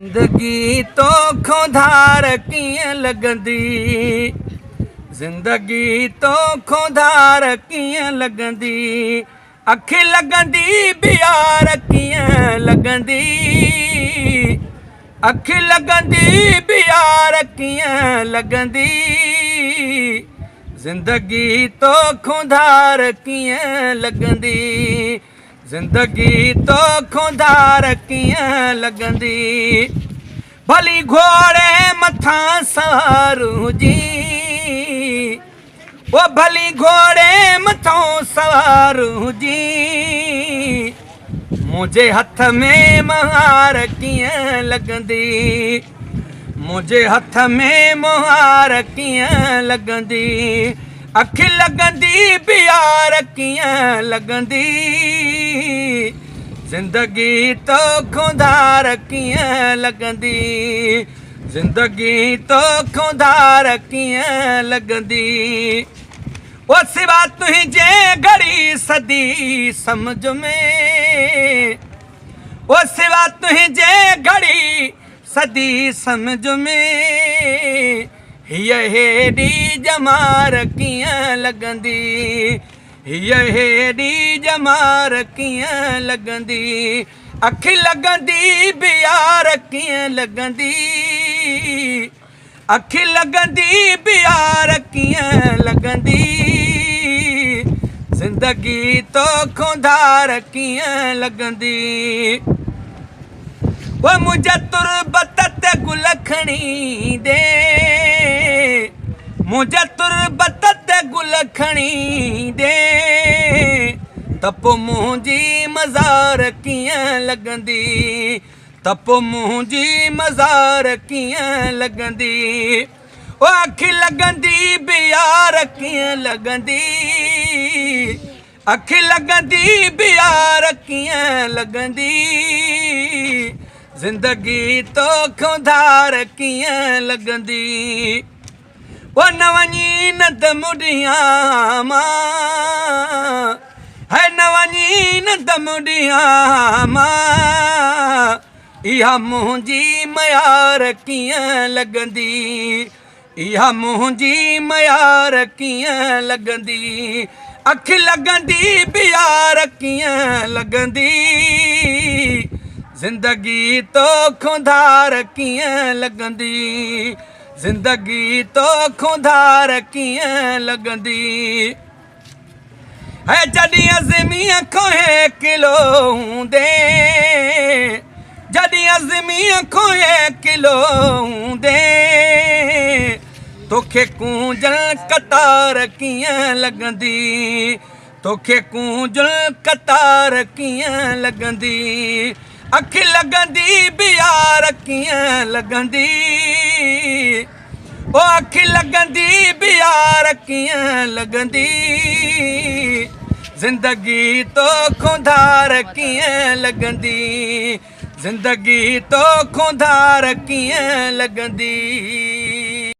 जिंदगी तो खोधार कीअं लॻंदी, ज़िंदगी तो खोधार कीअं लॻंदी, अखि लॻंदी बियार कीअं लॻंदी, अखि लॻंदी बियार कीअं लॻंदी, ज़िंदगी तो खोधार कीअं लॻंदी, ज़िंदगी तो खोधार कीअं लॻंदी। भली घोड़े मथां सवार हुजी, वो भली घोड़े मथां सवार हुजी, मुंहिंजे हथ में मुहार कीअं लॻंदी, मुंहिंजे हथ में मुहार कीअं लॻंदी, अखि लॻंदी बियार कीअं लॻंदी, ज़िंदगी तो खोधार कीअं लॻंदी, ज़िंदगी तो खोधार कीअं लॻंदी। ओ सिवा तुंहिंजे घड़ी सदी सम्झ में, ओ सिवा तुंहिंजे घड़ी सदी सम्झ में, हीअ हेॾी जमार कीअं लॻंदी, हीअ हेॾी जमार कीअं लॻंदी, अखि लॻंदी बियार कीअं लॻंदी, अखि लॻंदी बियार कीअं लॻंदी, ज़िंदगी तो खोधार कीअं लॻंदी। वो मुंहिंजे तुरबत ते गुल खणी दे, मुंहिंजे तुरबत ते गुल खणी दे, त पोइ मुंहिंजी मज़ार कीअं लॻंदी, त पोइ मुंहिंजी मज़ार कीअं लॻंदी, ओ अखि लॻंदी बियार कीअं लॻंदी, अखि लॻंदी बियार कीअं लॻंदी, ज़िंदगी तो खोधार कीअं लॻंदी। वो न वञी न दमुॾियां मां, है न वञी न दमुॾियां मां, इहा मुंहिंजी मयार कीअं लॻंदी, इहा मुंहिंजी मयार कीअं लॻंदी, अखि लॻंदी बियार कीअं लॻंदी, ज़िंदगी तो खोधार कीअं लॻंदी, ज़िंदगी तो खोधार कीअं लॻंदी। है जॾहिं अज़मीअ खोए किलो हूंदे, जॾहिं अज़मीअ खोए किलो हूंदे, तोखे कूंजल कतार कीअं लॻंदी, तोखे कूंजल कतार कीअं लॻंदी, अखि लॻंदी बियार कीअं लॻंदी, ओ अखि लॻंदी बियार कीअं लॻंदी, ज़िंदगी तो खोधार कीअं लॻंदी, ज़िंदगी तो खोधार कीअं लॻंदी।